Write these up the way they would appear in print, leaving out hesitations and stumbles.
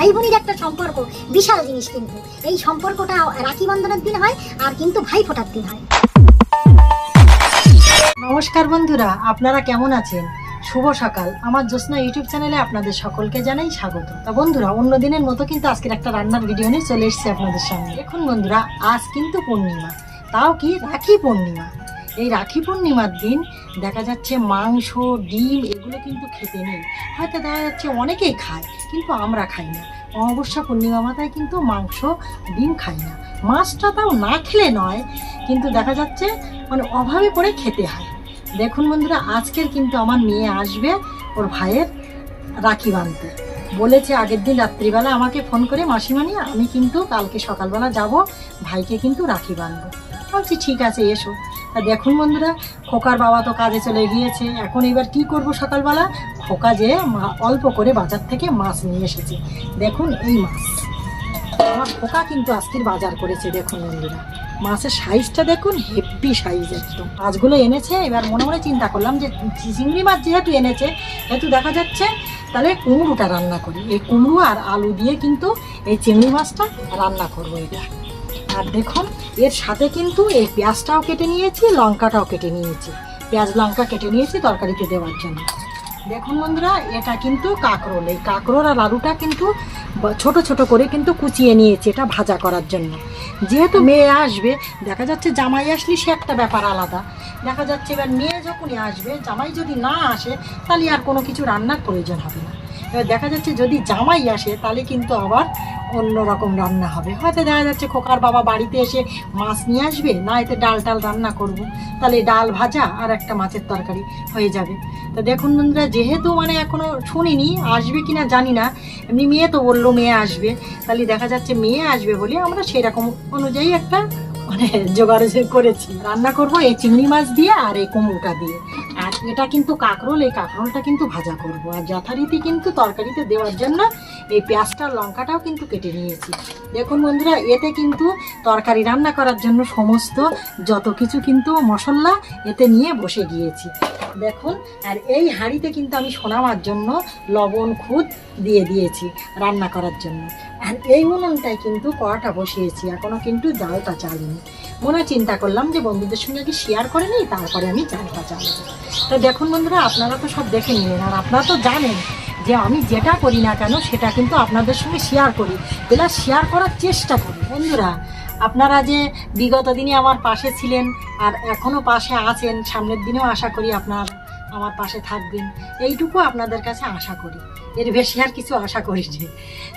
ভাই বোনের একটা সম্পর্ক বিশাল জিনিস, কিন্তু এই সম্পর্কটা রাখি বন্ধনের দিন হয় আর কিন্তু ভাই ফোটার দিন হয়। নমস্কার বন্ধুরা, আপনারা কেমন আছেন? শুভ সকাল। আমার জ্যোৎস্না ইউটিউব চ্যানেলে আপনাদের সকলকে জানাই স্বাগত। তা বন্ধুরা, অন্য দিনের মতো কিন্তু আজকের একটা রান্নার ভিডিও নিয়ে চলে এসেছি আপনাদের সামনে। দেখুন বন্ধুরা, আজ কিন্তু পূর্ণিমা, তাও কি রাখি পূর্ণিমা। এই রাখি পূর্ণিমার দিন দেখা যাচ্ছে মাংস, ডিম এগুলো কিন্তু খেতে নেই। হয়তো দেখা যাচ্ছে অনেকেই খায়, কিন্তু আমরা খাই না। অমাবস্যা পূর্ণিমা মাথায় কিন্তু মাংস, ডিম খাই না। মাছটা তাও না খেলে নয়, কিন্তু দেখা যাচ্ছে মানে অভাবে পড়ে খেতে হয়। দেখুন বন্ধুরা, আজকের কিন্তু আমার মেয়ে আসবে ওর ভাইয়ের রাখি বাঁধতে। বলেছে আগের দিন রাত্রিবেলা আমাকে ফোন করে, মাসিমানি আমি কিন্তু কালকে সকালবেলা যাব, ভাইকে কিন্তু রাখি বাঁধবো। বলছি ঠিক আছে এসো। তা দেখুন বন্ধুরা, খোকার বাবা তো কাজে চলে গিয়েছে। এখন এবার কি করব, সকালবেলা খোকা যে অল্প করে বাজার থেকে মাছ নিয়ে এসেছে। দেখুন এই মাছ আমার খোকা কিন্তু আজকের বাজার করেছে। দেখুন বন্ধুরা, মাছের সাইজটা দেখুন, হেভি সাইজ একদম। মাছগুলো এনেছে, এবার মনে মনে চিন্তা করলাম যে চিংড়ি মাছ যেহেতু এনেছে, সেহেতু দেখা যাচ্ছে তাহলে কুমড়োটা রান্না করি। এই কুমড়ো আর আলু দিয়ে কিন্তু এই চিংড়ি মাছটা রান্না করবো এটা। আর দেখুন এর সাথে কিন্তু এই পেঁয়াজটাও কেটে নিয়েছি, লঙ্কাটাও কেটে নিয়েছি। পেঁয়াজ লঙ্কা কেটে নিয়েছি তরকারিতে দেওয়ার জন্য। দেখুন বন্ধুরা, এটা কিন্তু কাঁকরোল। এই কাঁকরোল আর আলুটা কিন্তু ছোট ছোট করে কিন্তু কুচিয়ে নিয়েছি, এটা ভাজা করার জন্য। যেহেতু মেয়ে আসবে, দেখা যাচ্ছে জামাই আসলে সে একটা ব্যাপার আলাদা। দেখা যাচ্ছে এবার মেয়ে যখনই আসবে, জামাই যদি না আসে তাহলে আর কোনো কিছু রান্নার প্রয়োজন হবে না। এবার দেখা যাচ্ছে যদি জামাই আসে তাহলে কিন্তু আবার অন্যরকম রান্না হবে। হয়তো দেখা যাচ্ছে খোকার বাবা বাড়িতে এসে মাছ নিয়ে আসবে, না এতে ডাল টাল রান্না করব, তাহলে ডাল ভাজা আর একটা মাছের তরকারি হয়ে যাবে। তো দেখুন বন্ধুরা, যেহেতু মানে এখনও শুনিনি আসবে কিনা জানি না, এমনি মেয়ে তো বললো মেয়ে আসবে, তাহলে দেখা যাচ্ছে মেয়ে আসবে বলে আমরা সেরকম অনুযায়ী একটা মানে জোগাড় করেছি। রান্না করব এই চিংড়ি মাছ দিয়ে আর এই কুমড়োটা দিয়ে। আর এটা কিন্তু কাঁকরোল, এই কাঁকরোলটা কিন্তু ভাজা করব। আর যথারীতি কিন্তু তরকারিতে দেওয়ার জন্য এই পেঁয়াজটা লঙ্কাটাও কিন্তু কেটে নিয়েছি। দেখুন বন্ধুরা, এতে কিন্তু তরকারি রান্না করার জন্য সমস্ত যত কিছু কিন্তু মশলা এতে নিয়ে বসে গিয়েছি। দেখুন, আর এই হাঁড়িতে কিন্তু আমি সোনামার জন্য লবণ খুদ দিয়ে দিয়েছি রান্না করার জন্য। আর এই উনুনটায় কিন্তু কড়াটা বসিয়েছি, এখনও কিন্তু জালটা চালিনি। মনে চিন্তা করলাম যে বন্ধুদের সঙ্গে কি শেয়ার করে নিই, তারপরে আমি জালটা চালাবো। তো দেখুন বন্ধুরা, আপনারা তো সব দেখে নিলেন, আর আপনারা তো জানেন যে আমি যেটা করি না কেন সেটা কিন্তু আপনাদের সঙ্গে শেয়ার করি, প্লাস শেয়ার করার চেষ্টা করি। বন্ধুরা, আপনারা যে বিগত দিনে আমার পাশে ছিলেন আর এখনও পাশে আছেন, সামনের দিনেও আশা করি আপনারা আমার পাশে থাকবেন, এইটুকু আপনাদের কাছে আশা করি। এর বেশি আর কিছু আশা করি না।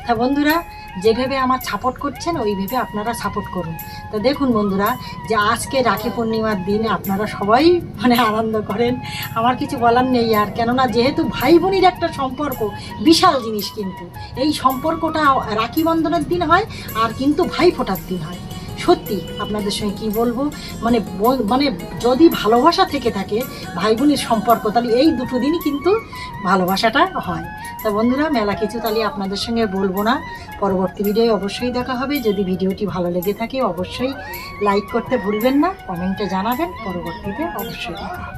তা বন্ধুরা, যেভাবে আমার সাপোর্ট করছেন ওইভাবে আপনারা সাপোর্ট করুন। তো দেখুন বন্ধুরা, যে আজকে রাখি পূর্ণিমার দিনে আপনারা সবাই মানে আনন্দ করেন, আমার কিছু বলার নেই আর। কেননা যেহেতু ভাই বোনের একটা সম্পর্ক বিশাল জিনিস, কিন্তু এই সম্পর্কটা রাখি বন্ধনের দিন হয় আর কিন্তু ভাই ফোটার দিন হয়। সত্যি আপনাদের সঙ্গে কি বলবো, মানে মানে যদি ভালোবাসা থেকে থাকে ভাই বোনের সম্পর্ক, তাহলে এই দুটো দিনই কিন্তু ভালোবাসাটা হয়। তা বন্ধুরা, মেলা কিছু তাহলে আপনাদের সঙ্গে বলবো না, পরবর্তী ভিডিওয় অবশ্যই দেখা হবে। যদি ভিডিওটি ভালো লেগে থাকে অবশ্যই লাইক করতে ভুলবেন না, কমেন্টে জানাবেন, পরবর্তীতে অবশ্যই দেখা হবে।